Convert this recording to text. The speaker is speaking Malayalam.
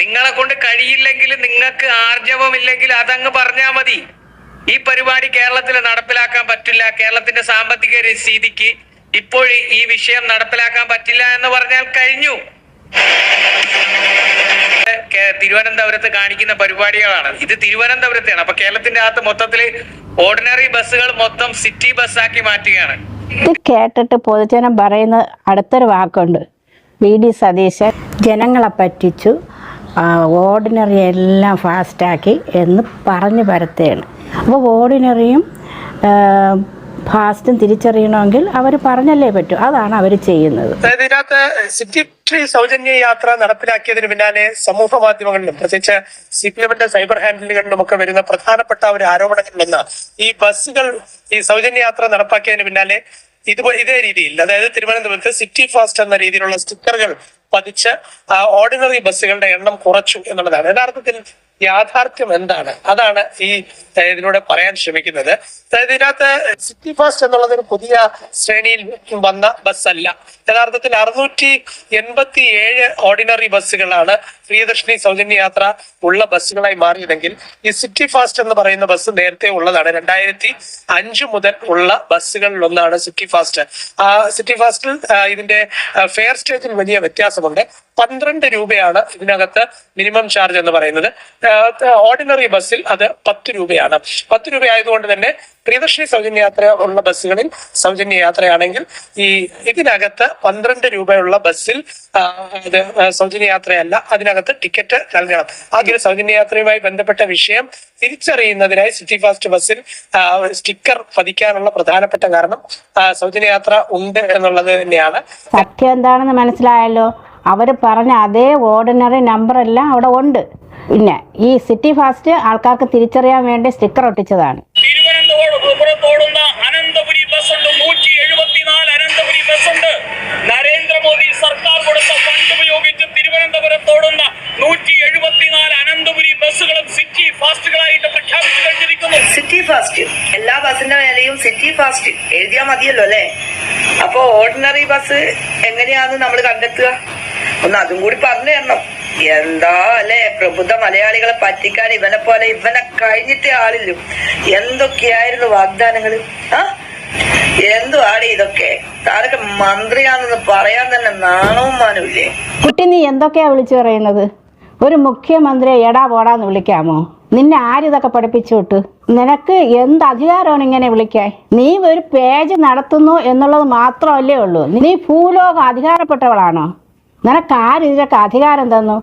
നിങ്ങളെ കൊണ്ട് കഴിയില്ലെങ്കിൽ, നിങ്ങൾക്ക് ആർജവമില്ലെങ്കിൽ അതങ്ങ് പറഞ്ഞാൽ മതി. ഈ പരിപാടി കേരളത്തിൽ നടപ്പിലാക്കാൻ പറ്റില്ല, കേരളത്തിന്റെ സാമ്പത്തിക സ്ഥിതിക്ക് ഇപ്പോൾ ഈ വിഷയം നടപ്പിലാക്കാൻ പറ്റില്ല എന്ന് പറഞ്ഞാൽ കഴിഞ്ഞു. തിരുവനന്തപുരത്ത് കാണിക്കുന്ന പരിപാടികളാണ് ഇത്. തിരുവനന്തപുരത്താണ്. അപ്പൊ കേരളത്തിന്റെ അകത്ത് മൊത്തത്തില് ഓർഡിനറി ബസ്സുകൾ മൊത്തം സിറ്റി ബസ്സാക്കി മാറ്റുകയാണ്. ഇത് കേട്ടിട്ട് പൊതുജനം പറയുന്ന അടുത്തൊരു വാക്കുണ്ട്, VD സതീശൻ ജനങ്ങളെ പറ്റിച്ചു, ഓർഡിനറി എല്ലാം ഫാസ്റ്റാക്കി എന്ന് പറഞ്ഞു പരത്തുകയാണ്. അപ്പോൾ ഓർഡിനറിയും ഫാസ്റ്റും തിരിച്ചറിയണമെങ്കിൽ അവർ പറഞ്ഞല്ലേ പറ്റൂ. അതാണ് അവർ ചെയ്യുന്നത്. അതായത് ഇതിനകത്ത് സിറ്റി സൗജന്യ യാത്ര നടപ്പിലാക്കിയതിന് പിന്നാലെ സമൂഹ മാധ്യമങ്ങളിലും പ്രത്യേകിച്ച് CPM-ന്റെ സൈബർ ഹാൻഡിലുകളിലും ഒക്കെ വരുന്ന പ്രധാനപ്പെട്ട ഒരു ആരോപണങ്ങളിലൊന്ന്, ഈ ബസ്സുകൾ ഈ സൗജന്യ യാത്ര നടപ്പാക്കിയതിന് പിന്നാലെ ഇതേ രീതിയിൽ, അതായത് തിരുവനന്തപുരത്ത് സിറ്റി ഫാസ്റ്റ് എന്ന രീതിയിലുള്ള സ്റ്റിക്കറുകൾ പതിച്ച് ഓർഡിനറി ബസ്സുകളുടെ എണ്ണം കുറച്ചു എന്നുള്ളതാണ്. യഥാർത്ഥത്തിൽ യാഥാർത്ഥ്യം എന്താണ്? അതാണ് ഈ ഇതിലൂടെ പറയാൻ ശ്രമിക്കുന്നത്. അതായത് ഇതിനകത്ത് സിറ്റി ഫാസ്റ്റ് എന്നുള്ളത് ഒരു പുതിയ ശ്രേണിയിൽ വന്ന ബസ്സല്ല. യഥാർത്ഥത്തിൽ 687 ഓർഡിനറി ബസ്സുകളാണ് പ്രിയദർശിനി സൗജന്യ യാത്ര ഉള്ള ബസ്സുകളായി മാറിയതെങ്കിൽ ഈ സിറ്റി ഫാസ്റ്റ് എന്ന് പറയുന്ന ബസ് നേരത്തെ ഉള്ളതാണ്. 2005 മുതൽ ഉള്ള ബസ്സുകളിൽ ഒന്നാണ് സിറ്റി ഫാസ്റ്റ്. സിറ്റി ഫാസ്റ്റിൽ ഇതിന്റെ ഫെയർ സ്റ്റേജിൽ വലിയ വ്യത്യാസമുണ്ട്. 12 രൂപയാണ് ഇതിനകത്ത് മിനിമം ചാർജ് എന്ന് പറയുന്നത്. ഓർഡിനറി ബസ്സിൽ അത് 10 രൂപയാണ്. 10 രൂപ ആയതുകൊണ്ട് തന്നെ പ്രിയദർശിനി സൗജന്യ യാത്ര ഉള്ള ബസ്സുകളിൽ സൗജന്യ യാത്രയാണെങ്കിൽ ഈ ഇതിനകത്ത് 12 രൂപയുള്ള ബസ്സിൽ അത് സൗജന്യ യാത്രയല്ല, അതിനകത്ത് ടിക്കറ്റ് നൽകണം. ആദ്യം സൗജന്യ യാത്രയുമായി ബന്ധപ്പെട്ട വിഷയം തിരിച്ചറിയുന്നതിനായി സിറ്റി ഫാസ്റ്റ് ബസ്സിൽ സ്റ്റിക്കർ പതിക്കാനുള്ള പ്രധാനപ്പെട്ട കാരണം സൗജന്യ യാത്ര ഉണ്ട് എന്നുള്ളത് തന്നെയാണ്. സത്യം എന്താണെന്ന് മനസ്സിലായല്ലോ. അവർ പറഞ്ഞ അതേ ഓർഡിനറി നമ്പർ എല്ലാം അവിടെ ഉണ്ട്. പിന്നെ ഈ സിറ്റി ഫാസ്റ്റ് ആൾക്കാർക്ക് തിരിച്ചറിയാൻ വേണ്ടി സ്റ്റിക്കർ ഒട്ടിച്ചതാണ്. തിരുവനന്തപുരത്തോടുന്ന അനന്തപുരി ബസ് ഉണ്ട്, 174 അനന്തപുരി ബസ് ഉണ്ട്. നരേന്ദ്രമോദി സർക്കാർ കൊടുത്ത ഫണ്ട് ഉപയോഗിച്ച് തിരുവനന്തപുരത്തോടുന്ന 174 അനന്തപുരി ബസ്സുകളും സിറ്റി ഫാസ്റ്റുകളായിട്ട് പ്രഖ്യാപിച്ചു കഴിഞ്ഞിരിക്കുന്നു. സിറ്റി ഫാസ്റ്റ് എല്ലാ ബസിന്റെ മേലെയും സിറ്റി ഫാസ്റ്റ് എഴുതിയാൽ മതിയല്ലോ അല്ലേ? അപ്പൊ ഓർഡിനറി ബസ് എങ്ങനെയാന്ന് നമ്മൾ കണ്ടെത്തുക? ഒന്ന് അതും കൂടി പറഞ്ഞു തരണം. എന്താ അല്ലെ പ്രബുദ്ധ മലയാളികളെ പറ്റിക്കാൻ ഇവനെ കഴിഞ്ഞിട്ടേ ആളില്ലു. എന്തൊക്കെയായിരുന്നു വാഗ്ദാനങ്ങള്? എന്തുവാടി ഇതൊക്കെ? താനൊക്കെ മന്ത്രിയാണെന്ന് പറയാൻ തന്നെ നാണവും മാനമില്ലേ? കുട്ടി, നീ എന്തൊക്കെയാ വിളിച്ചു പറയുന്നത്? ഒരു മുഖ്യമന്ത്രിയെ എടാ പോടാന്ന് വിളിക്കാമോ? നിന്നെ ആരിതൊക്കെ പഠിപ്പിച്ചു വിട്ടു? നിനക്ക് എന്ത് അധികാരമാണ് ഇങ്ങനെ വിളിക്കാൻ? നീ ഒരു പേജ് നടത്തുന്നു എന്നുള്ളത് മാത്രമല്ലേ ഉള്ളൂ. നീ ഭൂലോക അധികാരപ്പെട്ടവളാണോ? നിനക്ക് ആര് ഇതിനൊക്കെ അധികാരം തന്നു?